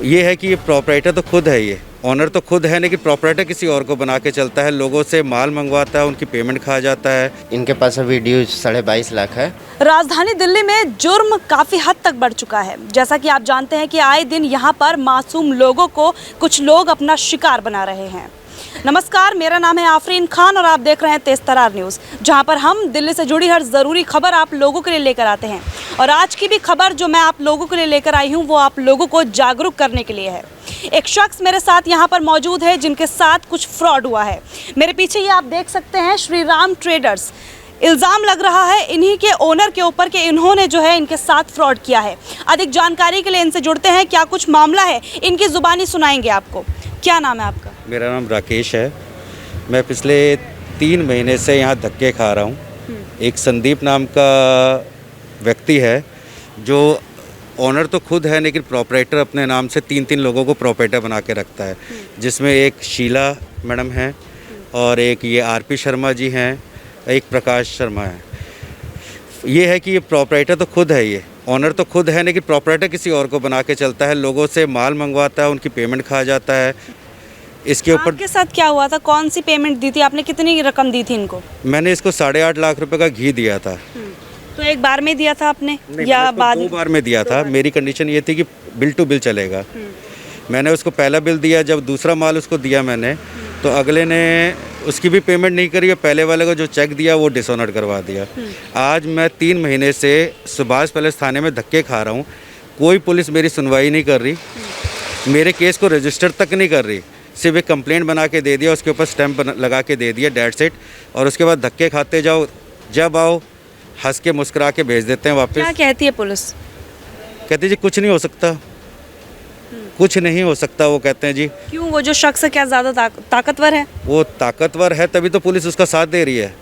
ये है कि ये प्रॉपराइटर तो खुद है, ये ऑनर तो खुद है, लेकिन प्रॉपराइटर किसी और को बना के चलता है, लोगों से माल मंगवाता है, उनकी पेमेंट खा जाता है। इनके पास वीडियो 22.5 लाख है। राजधानी दिल्ली में जुर्म काफ़ी हद तक बढ़ चुका है। जैसा कि आप जानते हैं कि आए दिन यहाँ पर मासूम लोगों को कुछ लोग अपना शिकार बना रहे हैं। नमस्कार, मेरा नाम है आफरीन खान और आप देख रहे हैं तेज तरार न्यूज़, जहाँ पर हम दिल्ली से जुड़ी हर ज़रूरी खबर आप लोगों के लिए लेकर आते हैं। और आज की भी खबर जो मैं आप लोगों के लिए लेकर आई हूँ वो आप लोगों को जागरूक करने के लिए है। एक शख्स मेरे साथ यहाँ पर मौजूद है जिनके साथ कुछ फ्रॉड हुआ है। मेरे पीछे ये आप देख सकते हैं श्री राम ट्रेडर्स। इल्ज़ाम लग रहा है इन्हीं के ओनर के ऊपर कि इन्होंने जो है इनके साथ फ्रॉड किया है। अधिक जानकारी के लिए इनसे जुड़ते हैं, क्या कुछ मामला है इनकी ज़ुबानी सुनाएंगे आपको। क्या नाम है आपका? मेरा नाम राकेश है। मैं पिछले 3 महीने से यहाँ धक्के खा रहा हूँ। एक संदीप नाम का व्यक्ति है जो ऑनर तो खुद है, लेकिन प्रॉपराइटर अपने नाम से 3 लोगों को प्रॉपराइटर बना के रखता है, जिसमें एक शीला मैडम है और एक ये आरपी शर्मा जी हैं, एक प्रकाश शर्मा है। ये है कि ये प्रॉपराइटर तो खुद है, ये ऑनर तो खुद है, लेकिन प्रॉपराइटर किसी और को बना के चलता है, लोगों से माल मंगवाता है, उनकी पेमेंट खा जाता है। इसके ऊपर आपके साथ क्या हुआ था? कौन सी पेमेंट दी थी आपने? कितनी रकम दी थी इनको? मैंने इसको 8.5 लाख रुपए का घी दिया था। तो एक बार में दिया था आपने या बाद 2 बार में दिया था। मेरी कंडीशन ये थी कि बिल टू बिल चलेगा। मैंने उसको पहला बिल दिया, जब दूसरा माल उसको दिया मैंने, तो अगले ने उसकी भी पेमेंट नहीं करी और पहले वाले को जो चेक दिया वो डिसऑनर करवा दिया। आज मैं 3 महीने से सुभाष पैलेस थाने में धक्के खा रहा हूँ। कोई पुलिस मेरी सुनवाई नहीं कर रही, मेरे केस को रजिस्टर तक नहीं कर रही। सिर्फ एक कंप्लेंट बना के दे दिया, उसके ऊपर स्टैंप लगा के दे दिया, डेट सेट, और उसके बाद धक्के खाते जाओ, जब आओ हंस के मुस्कुरा के भेज देते हैं वापस। क्या कहती है पुलिस? कहते जी कुछ नहीं हो सकता, कुछ नहीं हो सकता। वो कहते हैं जी क्यों? वो जो शख्स है क्या ज़्यादा ताकतवर है? वो ताकतवर है तभी तो पुलिस उसका साथ दे रही है।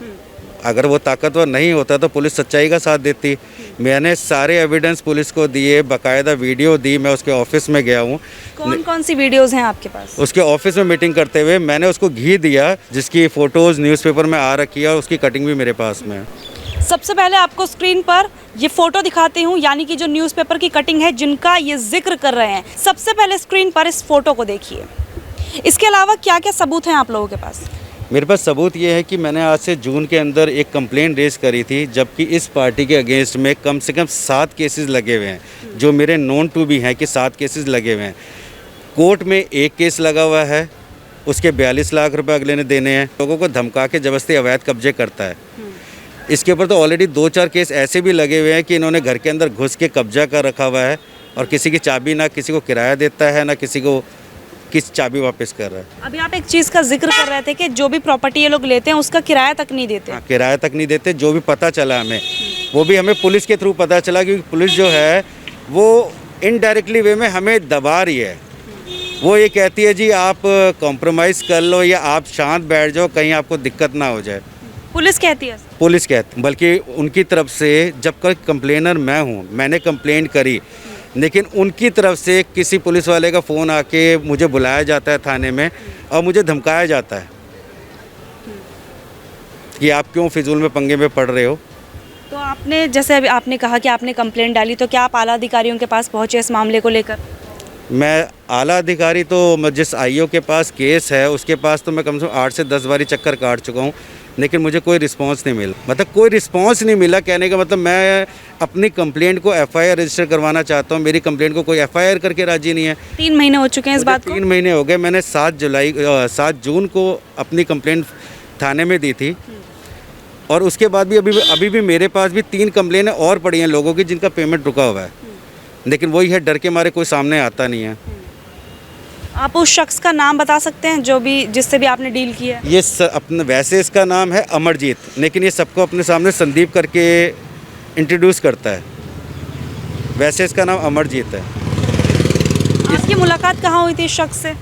अगर वो ताकतवर नहीं होता तो पुलिस सच्चाई का साथ देती। मैंने सारे एविडेंस पुलिस को दिए, बाकायदा वीडियो दी। मैं उसके ऑफिस में गया हूँ। कौन कौन सी वीडियोस हैं आपके पास? उसके ऑफिस में मीटिंग करते हुए मैंने उसको घी दिया, जिसकी फ़ोटोज़ न्यूज़पेपर में आ रखी है और उसकी कटिंग भी मेरे पास में है। सबसे पहले आपको स्क्रीन पर ये फ़ोटो दिखाती हूँ, यानी कि जो न्यूज़पेपर की कटिंग है जिनका ये जिक्र कर रहे हैं। सबसे पहले स्क्रीन पर इस फ़ोटो को देखिए। इसके अलावा क्या क्या सबूत हैं आप लोगों के पास? मेरे पास सबूत ये है कि मैंने आज से जून के अंदर एक कंप्लेंट रेज़ करी थी, जबकि इस पार्टी के अगेंस्ट में कम से कम 7 केसेस लगे हुए हैं, जो मेरे नोन टू भी हैं कि 7 केसेस लगे हुए हैं। कोर्ट में एक केस लगा हुआ है, उसके 42 लाख रुपए अगले ने देने हैं। लोगों को धमका के ज़बरदस्ती अवैध कब्जे करता है। इसके ऊपर तो ऑलरेडी 2-4 केस ऐसे भी लगे हुए हैं कि इन्होंने घर के अंदर घुस के कब्जा कर रखा हुआ है और किसी की चाबी ना किसी को किराया देता है, ना किसी को किस चाबी वापस कर रहा है। अभी आप एक चीज़ का जिक्र कर रहे थे कि जो भी प्रॉपर्टी ये लोग लेते हैं उसका किराया तक नहीं देते। हाँ, किराया तक नहीं देते। जो भी पता चला हमें, वो भी हमें पुलिस के थ्रू पता चला, क्योंकि पुलिस जो है वो इनडायरेक्टली वे में हमें दबा रही है। वो ये कहती है जी आप कॉम्प्रोमाइज़ कर लो या आप शांत बैठ जाओ, कहीं आपको दिक्कत ना हो जाए। पुलिस कहती है? पुलिस कहती, बल्कि उनकी तरफ से, जब कल कंप्लेनर मैं हूँ, मैंने कंप्लेंट करी, लेकिन उनकी तरफ से किसी पुलिस वाले का फ़ोन आके मुझे बुलाया जाता है थाने में और मुझे धमकाया जाता है कि आप क्यों फिजूल में पंगे में पड़ रहे हो। तो आपने, जैसे अभी आपने कहा कि आपने कंप्लेंट डाली, तो क्या आप आला अधिकारियों के पास पहुँचे इस मामले को लेकर? मैं आला अधिकारी तो जिस आईओ के पास केस है उसके पास तो मैं कम से कम 8 से 10 बारी चक्कर काट चुका हूँ, लेकिन मुझे कोई रिस्पांस नहीं मिला। मतलब कोई रिस्पांस नहीं मिला, कहने का मतलब मैं अपनी कंप्लेंट को एफआईआर रजिस्टर करवाना चाहता हूँ, मेरी कंप्लेंट को कोई एफआईआर करके राजी नहीं है। 3 महीने हो चुके हैं इस बात को? 3 महीने हो गए। मैंने 7 जून को अपनी कंप्लेंट थाने में दी थी और उसके बाद भी अभी भी मेरे पास भी 3 कंप्लेंटें और पड़ी हैं लोगों की जिनका पेमेंट रुका हुआ है, लेकिन वही है, डर के मारे कोई सामने आता नहीं है। आप उस शख्स का नाम बता सकते हैं जो भी, जिससे भी आपने डील किया है? ये अपने वैसे इसका नाम है अमरजीत, लेकिन ये सबको अपने सामने संदीप करके इंट्रोड्यूस करता है। वैसे इसका नाम अमरजीत है। आपकी मुलाकात कहाँ हुई थी इस शख्स से?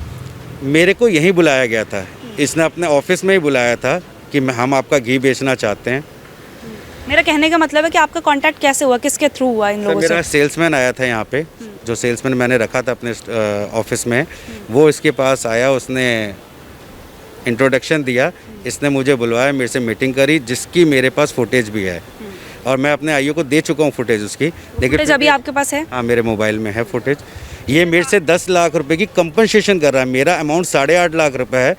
मेरे को यहीं बुलाया गया था, इसने अपने ऑफिस में ही बुलाया था कि हम आपका घी बेचना चाहते हैं। मेरा कहने का मतलब है कि आपका कांटेक्ट कैसे हुआ, किसके थ्रू हुआ इन लोगों से? मेरा सेल्समैन आया था यहाँ पे, जो सेल्समैन मैंने रखा था अपने ऑफिस में, वो इसके पास आया, उसने इंट्रोडक्शन दिया, इसने मुझे बुलवाया, मेरे से मीटिंग करी, जिसकी मेरे पास फुटेज भी है और मैं अपने आईओ को दे चुका हूँ फुटेज उसकी। लेकिन फुटेज अभी आपके पास है? हाँ, मेरे मोबाइल में है फुटेज। ये मेरे से 10 लाख रुपए की कंपनसेशन कर रहा है। मेरा अमाउंट 8.5 लाख रुपए है,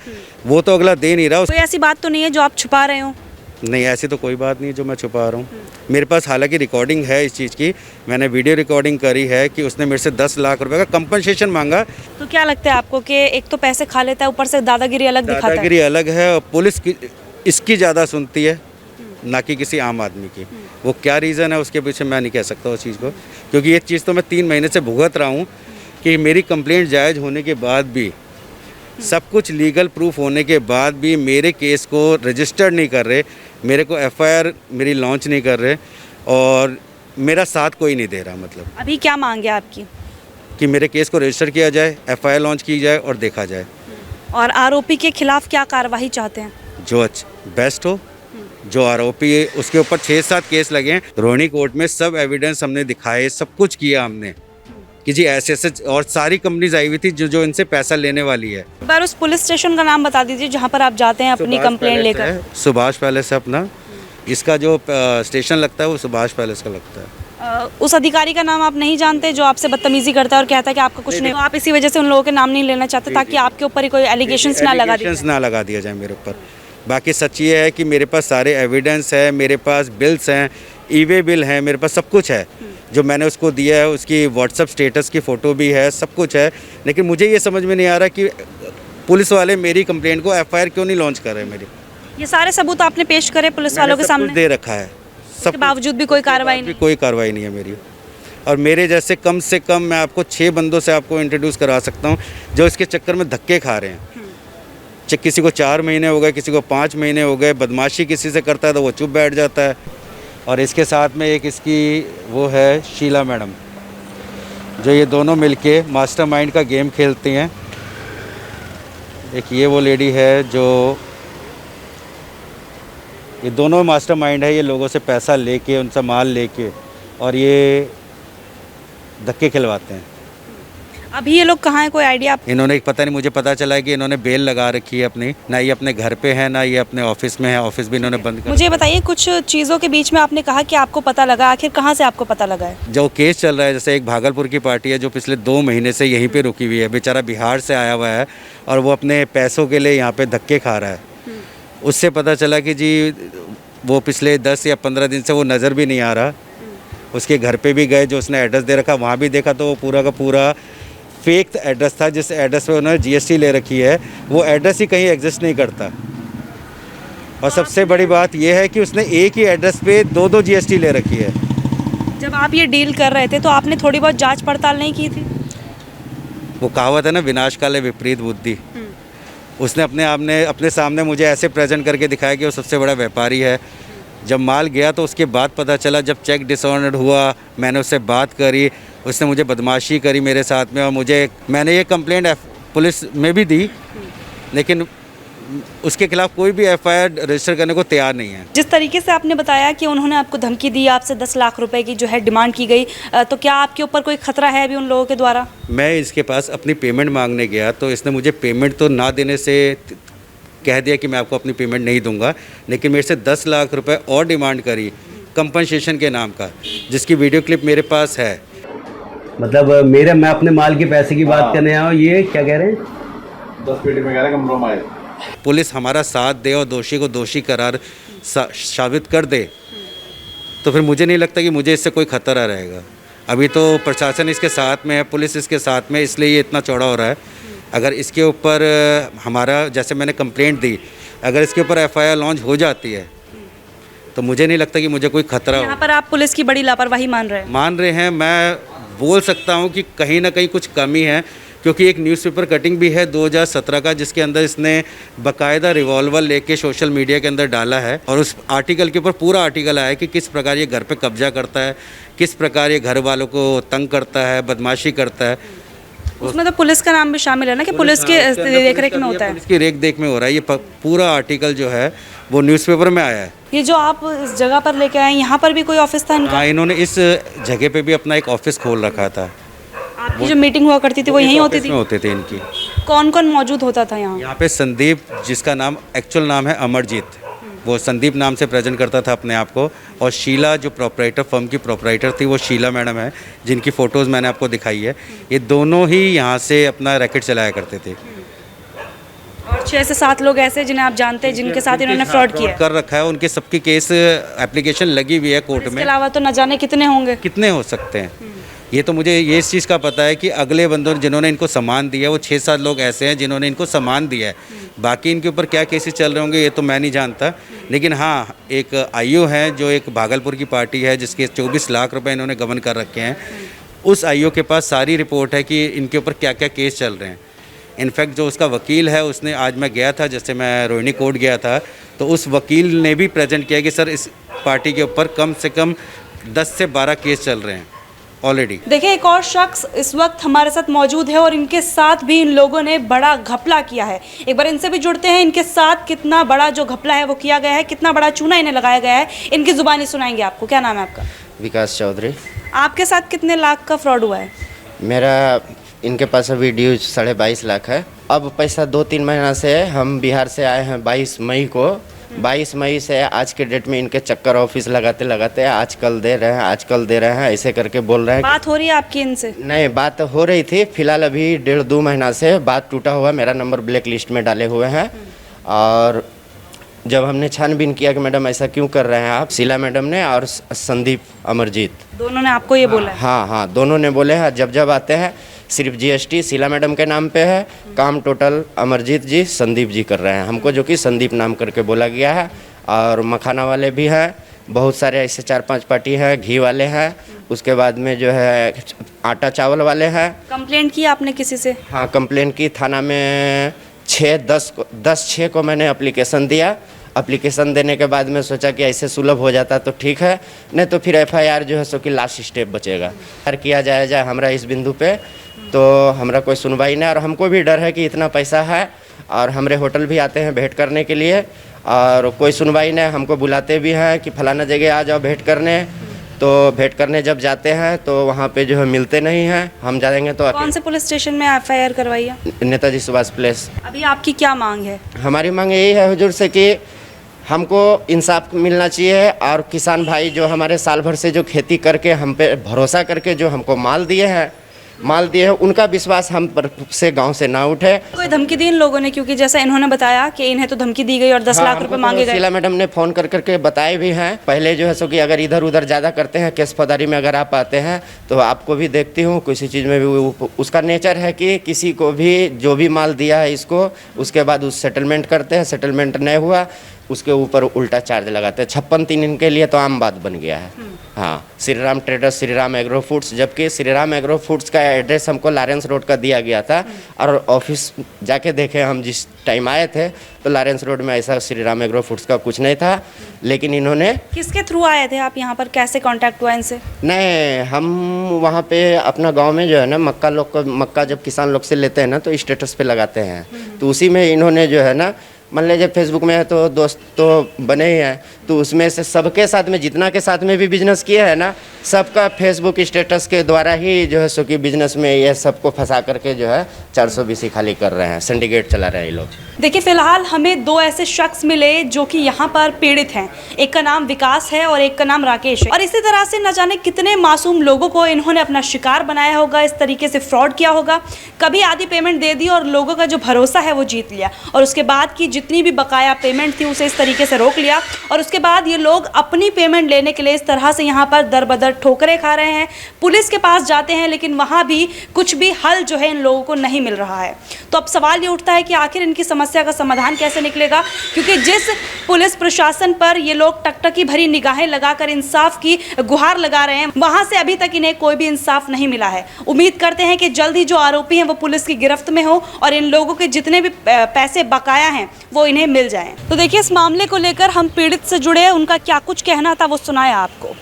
वो तो अगला दे नहीं रहा। कोई ऐसी बात तो नहीं है जो आप छुपा रहे हो? नहीं, ऐसी तो कोई बात नहीं जो मैं छुपा रहा हूँ। मेरे पास हालांकि रिकॉर्डिंग है इस चीज़ की, मैंने वीडियो रिकॉर्डिंग करी है कि उसने मेरे से 10 लाख रुपए का कंपनसेशन मांगा। तो क्या लगता है आपको कि एक तो पैसे खा लेता है, ऊपर से दादागिरी अलग दिखाता है? दादागिरी अलग है और पुलिस की इसकी ज़्यादा सुनती है, ना कि किसी आम आदमी की। वो क्या रीज़न है उसके पीछे मैं नहीं कह सकता उस चीज़ को, क्योंकि ये चीज़ तो मैं 3 महीने से भुगत रहा हूँ कि मेरी कंप्लेंट जायज़ होने के बाद भी, सब कुछ लीगल प्रूफ होने के बाद भी मेरे केस को रजिस्टर्ड नहीं कर रहे, मेरे को एफआईआर मेरी लॉन्च नहीं कर रहे और मेरा साथ कोई नहीं दे रहा। मतलब अभी क्या मांग है आपकी? कि मेरे केस को रजिस्टर किया जाए, एफआईआर लॉन्च की जाए और देखा जाए। और आरोपी के खिलाफ क्या कार्रवाई चाहते हैं? जो बेस्ट हो, जो आरोपी है उसके ऊपर 6-7 केस लगे हैं। रोहिणी कोर्ट में सब एविडेंस हमने दिखाए, सब कुछ किया हमने कि जी ऐसे और सारी कंपनीज आई हुई थी जो इनसे पैसा लेने वाली है। एक बार उस पुलिस स्टेशन का नाम बता दीजिए जहाँ पर आप जाते हैं अपनी कंप्लेंट लेकर। सुभाष पैलेस है अपना, इसका जो स्टेशन लगता है वो सुभाष पैलेस का लगता है। उस अधिकारी का नाम आप नहीं जानते जो आपसे बदतमीजी करता है और कहता है कि आपका कुछ नहीं, आप इसी वजह से उन लोगों के नाम नहीं लेना चाहते ताकि आपके ऊपर ही कोई एलिगेशंस ना लगा दिया जाए मेरे ऊपर। बाकी सच ये है कि मेरे पास सारे एविडेंस है, मेरे पास बिल्स हैं, ईवे बिल हैं, मेरे पास सब कुछ है जो मैंने उसको दिया है। उसकी व्हाट्सअप स्टेटस की फ़ोटो भी है, सब कुछ है। लेकिन मुझे ये समझ में नहीं आ रहा कि पुलिस वाले मेरी कंप्लेंट को एफआईआर क्यों नहीं लॉन्च कर रहे मेरी। ये सारे सबूत आपने पेश करे पुलिस वालों के सब सामने? कुछ दे रखा है, सब बावजूद भी कोई कार्रवाई नहीं? कोई कार्रवाई नहीं है मेरी। और मेरे जैसे कम से कम मैं आपको 6 बंदों से आपको इंट्रोड्यूस करा सकता हूँ जो इसके चक्कर में धक्के खा रहे हैं। किसी को 4 महीने हो गए, किसी को 5 महीने हो गए। बदमाशी किसी से करता है तो वो चुप बैठ जाता है। और इसके साथ में एक इसकी वो है शीला मैडम, जो ये दोनों मिलके मास्टरमाइंड का गेम खेलती हैं। एक ये वो लेडी है जो, ये दोनों मास्टरमाइंड है, ये लोगों से पैसा लेके, उनसे माल लेके और ये धक्के खिलवाते हैं। अभी ये लोग कहाँ हैं, कोई आइडिया? इन्होंने पता नहीं, मुझे पता चला है कि इन्होंने बेल लगा रखी है अपनी, ना ये अपने घर पे है ना ये अपने ऑफिस में है। ऑफिस भी इन्होंने बंद कर। मुझे बताइए, कुछ चीज़ों के बीच में आपने कहा कि आपको पता लगा, आखिर कहाँ से आपको पता लगा है? जो केस चल रहा है, जैसे एक भागलपुर की पार्टी है जो पिछले 2 महीने से यहीं पे रुकी हुई है, बेचारा बिहार से आया हुआ है और वो अपने पैसों के लिए यहाँ पे धक्के खा रहा है। उससे पता चला कि जी वो पिछले 10 या 15 दिन से वो नज़र भी नहीं आ रहा। उसके घर पे भी गए, जो उसने एड्रेस दे रखा वहाँ भी देखा तो वो पूरा का पूरा फेक एड्रेस था। जिस एड्रेस पे उन्होंने जीएसटी ले रखी है वो एड्रेस ही कहीं एग्जिस्ट नहीं करता। और सबसे बड़ी बात यह है कि उसने एक ही एड्रेस पे 2-2 जीएसटी ले रखी है। जब आप ये डील कर रहे थे तो आपने थोड़ी बहुत जांच पड़ताल नहीं की थी? वो कहावत है ना, विनाश काले विपरीत बुद्धि। उसने अपने सामने मुझे ऐसे प्रेजेंट करके दिखाया कि वो सबसे बड़ा व्यापारी है। जब माल गया तो उसके बाद पता चला, जब चेक डिसऑर्डर्ड हुआ, मैंने उससे बात करी, उसने मुझे बदमाशी करी मेरे साथ में और मैंने ये कंप्लेंट पुलिस में भी दी, लेकिन उसके खिलाफ कोई भी एफआईआर रजिस्टर करने को तैयार नहीं है। जिस तरीके से आपने बताया कि उन्होंने आपको धमकी दी, आपसे 10 लाख रुपए की जो है डिमांड की गई, तो क्या आपके ऊपर कोई खतरा है अभी उन लोगों के द्वारा? मैं इसके पास अपनी पेमेंट मांगने गया तो इसने मुझे पेमेंट तो ना देने से कह दिया कि मैं आपको अपनी पेमेंट नहीं दूंगा, लेकिन मेरे से 10 लाख रुपए और डिमांड करी कंपनसेशन के नाम का, जिसकी वीडियो क्लिप मेरे पास है। मतलब मैं अपने माल के पैसे की बात करने आया हूँ, ये क्या कह रहे हैं? 10 पेटी में कह रहे हैं कंप्रोमाइज। पुलिस हमारा साथ दे और दोषी को दोषी करार साबित कर दे तो फिर मुझे नहीं लगता कि मुझे इससे कोई खतरा रहेगा। अभी तो प्रशासन इसके साथ में है, पुलिस इसके साथ में, इसलिए ये इतना चौड़ा हो रहा है। अगर इसके ऊपर हमारा, जैसे मैंने कंप्लेंट दी, अगर इसके ऊपर एफआईआर लॉन्च हो जाती है तो मुझे नहीं लगता कि मुझे कोई खतरा हो। यहाँ पर आप पुलिस की बड़ी लापरवाही मान रहे हैं? मैं बोल सकता हूँ कि कहीं ना कहीं कुछ कमी है, क्योंकि एक न्यूज़पेपर कटिंग भी है 2017 का, जिसके अंदर इसने बाकायदा रिवॉल्वर लेके सोशल मीडिया के अंदर डाला है और उस आर्टिकल के ऊपर पूरा आर्टिकल आया कि किस प्रकार ये घर पे कब्जा करता है, किस प्रकार ये घर वालों को तंग करता है, बदमाशी करता है। उसमें तो पुलिस का नाम भी शामिल है ना कि पुलिस के देखरेख में होता है, पुलिस की रेख देख में हो रहा है। ये पूरा आर्टिकल जो है वो न्यूज़पेपर में आया है। ये जो आप इस जगह पर लेके आए, यहाँ पर भी कोई ऑफिस था इनका? हाँ, इन्होंने इस जगह पे भी अपना एक ऑफिस खोल रखा था। आपकी जो मीटिंग हुआ करती थी वो यहीं होती थी? होते थे इनकी। कौन कौन मौजूद होता था यहाँ? यहाँ पे संदीप, जिसका नाम एक्चुअल नाम है अमरजीत, वो संदीप नाम से प्रेजेंट करता था अपने आप को। और शीला जो प्रोपराइटर, फर्म की प्रोपराइटर थी, वो शीला मैडम है, जिनकी फ़ोटोज़ मैंने आपको दिखाई है। ये दोनों ही यहाँ से अपना रैकेट चलाया करते थे। और 6 से 7 लोग ऐसे जिन्हें आप जानते हैं, जिनके साथ इन्होंने फ्रॉड किया है। कर रखा है, उनके सबकी केस एप्लीकेशन लगी हुई है कोर्ट इसके में। अलावा तो न जाने कितने होंगे। कितने हो सकते हैं, ये तो मुझे ये इस चीज़ का पता है कि अगले बंदों जिन्होंने इनको सामान दिया, वो 6-7 लोग ऐसे हैं जिन्होंने इनको सामान दिया है। बाकी इनके ऊपर क्या केसेस चल रहे होंगे ये तो मैं नहीं जानता, लेकिन हाँ, एक आईओ है जो एक भागलपुर की पार्टी है, जिसके 24 लाख रुपए इन्होंने गबन कर रखे हैं। उस आईओ के पास सारी रिपोर्ट है कि इनके ऊपर क्या क्या केस चल रहे हैं। इनफैक्ट जो उसका वकील है, उसने, आज मैं गया था, जैसे मैं रोहिणी कोर्ट गया था, तो उस वकील ने भी प्रेजेंट किया कि सर इस पार्टी के ऊपर कम से कम 10 से 12 केस चल रहे हैं ऑलरेडी। देखिए, एक और शख्स इस वक्त हमारे साथ मौजूद है और इनके साथ भी इन लोगों ने बड़ा घपला किया है। एक बार इनसे भी जुड़ते हैं, इनके साथ कितना बड़ा जो घपला है वो किया गया है, कितना बड़ा चूना इन्हें लगाया गया है, इनकी जुबानी सुनाएंगे आपको। क्या नाम है आपका? विकास चौधरी। आपके साथ कितने लाख का फ्रॉड हुआ है? मेरा इनके पास अभी ड्यू 22.5 लाख है। अब पैसा 2-3 महीना से है। हम बिहार से आए हैं 22 मई को। 22 मई से आज के डेट में इनके चक्कर ऑफिस लगाते लगाते आजकल दे रहे हैं, आजकल दे रहे हैं, ऐसे करके बोल रहे हैं। बात हो रही है आपकी इनसे? नहीं, बात हो रही थी, फिलहाल अभी 1.5-2 महीना से बात टूटा हुआ। मेरा नंबर ब्लैक लिस्ट में डाले हुए हैं। और जब हमने छानबीन किया कि मैडम ऐसा क्यों कर रहे हैं आप, शीला मैडम ने और संदीप अमरजीत, दोनों ने आपको ये बोला है? हाँ, दोनों ने बोले हैं। जब आते हैं सिर्फ जीएसटी शीला मैडम के नाम पे है, काम टोटल अमरजीत जी, संदीप जी कर रहे हैं हमको, जो कि संदीप नाम करके बोला गया है। और मखाना वाले भी हैं, बहुत सारे ऐसे 4-5 पार्टी हैं, घी वाले हैं, उसके बाद में जो है आटा चावल वाले हैं। कंप्लेंट की आपने किसी से? हाँ, कंप्लेंट की थाना में 10-6 को मैंने एप्लीकेशन दिया। एप्लीकेशन देने के बाद में सोचा कि ऐसे सुलभ हो जाता तो ठीक है, नहीं तो फिर एफआईआर जो है सो कि लास्ट स्टेप बचेगा। हर किया जाए हमरा इस बिंदु पे, तो हमरा कोई सुनवाई नहीं। और हमको भी डर है कि इतना पैसा है और हमारे होटल भी आते हैं भेंट करने के लिए, और कोई सुनवाई नहीं। हमको बुलाते भी हैं कि फलाना जगह आ जाओ भेंट करने, तो भेंट करने जब जाते हैं तो वहाँ पे जो है मिलते नहीं हैं। हम जाएंगे तो कौन से पुलिस स्टेशन में एफआईआर करवाई है? नेताजी सुभाष प्लेस। अभी आपकी क्या मांग है? हमारी मांग यही है हुजूर से कि हमको इंसाफ मिलना चाहिए, और किसान भाई जो हमारे साल भर से जो खेती करके हम पे भरोसा करके जो हमको माल दिए हैं, उनका विश्वास हम पर से गांव से ना उठे। कोई धमकी दी इन लोगों ने? क्योंकि जैसा इन्होंने बताया कि इन्हें तो धमकी दी गई और 10 लाख रुपए मांगे गए। शीला मैडम ने फ़ोन करके बताए भी हैं पहले, जो है सो कि अगर इधर उधर ज़्यादा करते हैं, केस फौजदारी में अगर आप आते हैं तो आपको भी देखती हूँ, किसी चीज़ में भी उसका नेचर है कि किसी को भी जो भी माल दिया है इसको, उसके बाद उस सेटलमेंट करते हैं, सेटलमेंट नहीं हुआ उसके ऊपर उल्टा चार्ज लगाते हैं। 56-3 इनके लिए तो आम बात बन गया है। हाँ, Shri Ram traders, Shri Ram agro foods, जबकि श्री राम एग्रो फूड्स का एड्रेस हमको लॉरेंस रोड का दिया गया था, और ऑफिस जाके देखे हम जिस टाइम आए थे तो लॉरेंस रोड में ऐसा श्री राम एग्रो फूड्स का कुछ नहीं था। लेकिन इन्होंने, किसके थ्रू आए थे आप यहाँ पर? कैसे कांटेक्ट हुआ इनसे? नहीं, हम वहाँ पे अपना गांव में जो है ना, मक्का लोग को, मक्का जब किसान लोग से लेते हैं ना तो स्टेटस पे लगाते हैं, तो उसी में इन्होंने जो है ना, मान लीजिए फेसबुक में है तो दोस्त तो बने ही हैं, तो उसमें से सबके साथ में, जितना के साथ में भी बिजनेस किया है ना, सबका फेसबुक स्टेटस के द्वारा ही जो है सो कि बिजनेस में ये सबको फंसा करके जो है 420 खाली कर रहे हैं, सिंडिकेट चला रहे हैं ये लोग। देखिए, फिलहाल हमें 2 ऐसे शख्स मिले जो कि यहाँ पर पीड़ित हैं। एक का नाम विकास है और एक का नाम राकेश है। और इसी तरह से न जाने कितने मासूम लोगों को इन्होंने अपना शिकार बनाया होगा, इस तरीके से फ्रॉड किया होगा। कभी आधी पेमेंट दे दी और लोगों का जो भरोसा है वो जीत लिया, और उसके बाद की जितनी भी बकाया पेमेंट थी उसे इस तरीके से रोक लिया, और उसके बाद ये लोग अपनी पेमेंट लेने के लिए इस तरह से यहाँ पर दर बदर ठोकरें खा रहे हैं। पुलिस के पास जाते हैं लेकिन वहाँ भी कुछ भी हल जो है इन लोगों को नहीं मिल रहा है। तो अब सवाल ये उठता है कि आखिर इनकी समस्या का समाधान कैसे निकलेगा, क्योंकि जिस पुलिस प्रशासन पर ये लोग टकटकी भरी निगाहें लगाकर इंसाफ की गुहार लगा रहे हैं, वहाँ से अभी तक इन्हें कोई भी इंसाफ नहीं मिला है। उम्मीद करते हैं कि जल्द ही जो आरोपी हैं वो पुलिस की गिरफ्त में हो और इन लोगों के जितने भी पैसे बकाया हैं वो इन्हें मिल जाएं। तो देखिए, इस मामले को लेकर हम पीड़ित से जुड़े, उनका क्या कुछ कहना था वो सुनाया आपको।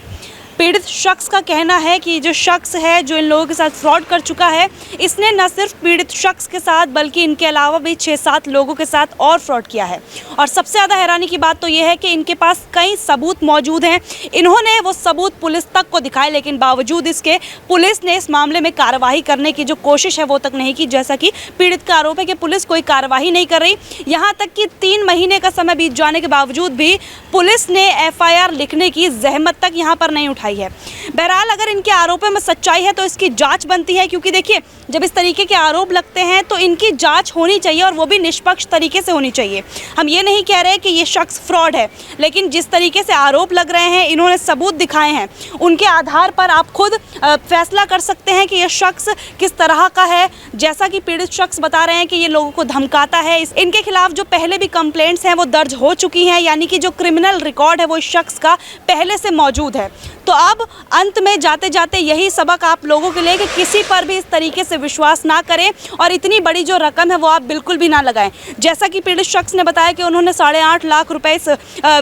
पीड़ित शख्स का कहना है कि जो शख्स है जो इन लोगों के साथ फ्रॉड कर चुका है, इसने न सिर्फ पीड़ित शख्स के साथ बल्कि इनके अलावा भी 6-7 लोगों के साथ और फ्रॉड किया है। और सबसे ज़्यादा हैरानी की बात तो ये है कि इनके पास कई सबूत मौजूद हैं। इन्होंने वो सबूत पुलिस तक को दिखाए, लेकिन बावजूद इसके पुलिस ने इस मामले में कार्रवाई करने की जो कोशिश है वो तक नहीं की। जैसा कि पीड़ित का आरोप है कि पुलिस कोई कार्रवाई नहीं कर रही, यहाँ तक कि 3 महीने का समय बीत जाने के बावजूद भी पुलिस ने FIR लिखने की जहमत तक यहाँ पर नहीं उठाई है। बहरहाल अगर इनके आरोपों में सच्चाई है तो इसकी जांच बनती है, क्योंकि देखिए जब इस तरीके के आरोप लगते हैं तो इनकी जांच होनी चाहिए और वो भी निष्पक्ष तरीके से होनी चाहिए। हम ये नहीं कह रहे कि ये शख्स फ्रॉड है, लेकिन जिस तरीके से आरोप लग रहे हैं, इन्होंने सबूत दिखाए हैं, उनके आधार पर आप खुद फैसला कर सकते हैं कि यह शख्स किस तरह का है। जैसा कि पीड़ित शख्स बता रहे हैं कि ये लोगों को धमकाता है। इनके खिलाफ जो पहले भी कंप्लेंट्स हैं वो दर्ज हो चुकी हैं, यानी कि जो क्रिमिनल रिकॉर्ड है वो इस शख्स का पहले से मौजूद है। तो अब अंत में जाते जाते यही सबक आप लोगों के लिए कि किसी पर भी इस तरीके से विश्वास ना करें और इतनी बड़ी जो रकम है वो आप बिल्कुल भी ना लगाएं। जैसा कि पीड़ित शख्स ने बताया कि उन्होंने 8.5 लाख रुपए इस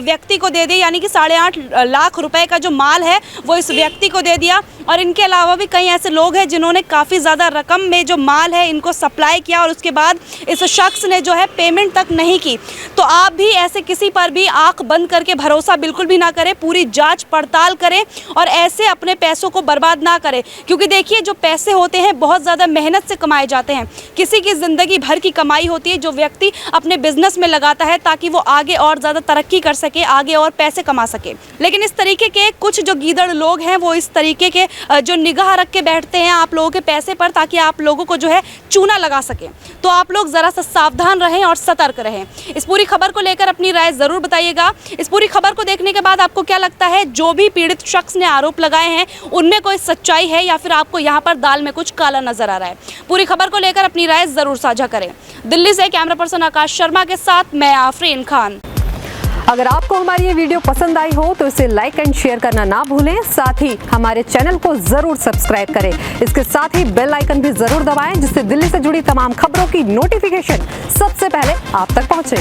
व्यक्ति को दे दिए, यानी कि 8.5 लाख रुपए का जो माल है वो इस व्यक्ति को दे दिया। और इनके अलावा भी कई ऐसे लोग हैं जिन्होंने काफ़ी ज़्यादा रकम में जो माल है इनको सप्लाई किया और उसके बाद इस शख्स ने जो है पेमेंट तक नहीं की। तो आप भी ऐसे किसी पर भी आंख बंद करके भरोसा बिल्कुल भी ना करें, पूरी जांच पड़ताल करें और ऐसे अपने पैसों को बर्बाद ना करें। क्योंकि देखिए जो पैसे होते हैं बहुत ज़्यादा मेहनत से कमाए जाते हैं, किसी की ज़िंदगी भर की कमाई होती है जो व्यक्ति अपने बिजनेस में लगाता है ताकि वो आगे और ज़्यादा तरक्की कर सके, आगे और पैसे कमा सके। लेकिन इस तरीके के कुछ जो गीदड़ लोग हैं वो इस तरीके के जो निगाह रख के बैठते हैं आप लोगों के पैसे पर ताकि आप लोगों को जो है चूना लगा सके। तो आप लोग ज़रा सा सावधान रहें और सतर्क रहें। इस पूरी खबर को लेकर अपनी राय ज़रूर बताइएगा। इस पूरी खबर को देखने के बाद आपको क्या लगता है, जो भी पीड़ित शख्स ने आरोप लगाए हैं उनमें कोई सच्चाई है या फिर आपको यहाँ पर दाल में कुछ काला नजर आ रहा है? पूरी खबर को लेकर अपनी राय ज़रूर साझा करें। दिल्ली से कैमरा पर्सन आकाश शर्मा के साथ मैं आफरीन खान। अगर आपको हमारी ये वीडियो पसंद आई हो तो इसे लाइक एंड शेयर करना ना भूलें। साथ ही हमारे चैनल को जरूर सब्सक्राइब करें। इसके साथ ही बेल आइकन भी जरूर दबाएं, जिससे दिल्ली से जुड़ी तमाम खबरों की नोटिफिकेशन सबसे पहले आप तक पहुंचे।